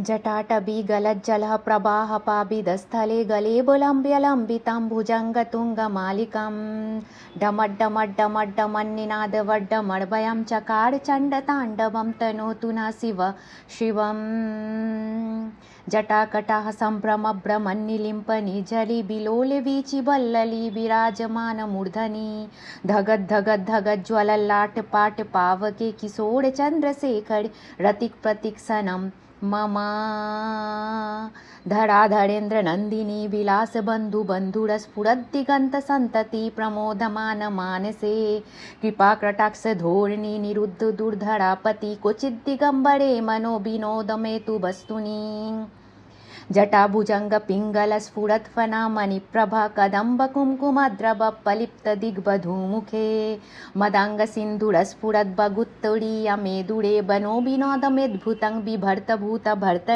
जटाटवी गलज्जलः प्रवाहपाविदस्थले गलेबुलम्ब्यलम्बितं भुजङ्गतुङ्गमालिकं डमड्डमड्डमड्डमन्निनादवड्डमर्वयं चकार चण्डताण्डवं तनोतु नः शिव शिवम् जटाकटाः सम्भ्रमभ्रमन्निलिम्पनि विलोलवीचिवल्लली विराजमानमूर्धनि धगद्धगद्धगज्ज्वलल्लाटपाटपावके किशोरचन्द्रशेखर रतिप्रतीक्षणं मम धराधरेन्द्र नंदिनी विलास बंधु बंधुरस्फुरद्दिगंत संतति प्रमोदमान मानसे कृपा कटाक्ष धोरणी निरुद्ध दुर्धरापति क्वचित् दिगंबरे मनो विनोदमेतु वस्तुनि जटाभुजंग पिंगल स्फुरत् फनामणिप्रभा कदम्ब कुङ्कुमद्रव पलिप्त दिग्बधूमुखे मदांग सिंधुरस्फुरद् बगुत्तरीय मेदुरे बनो विनोदमेद्भुतं बिभर्त भूत भर्त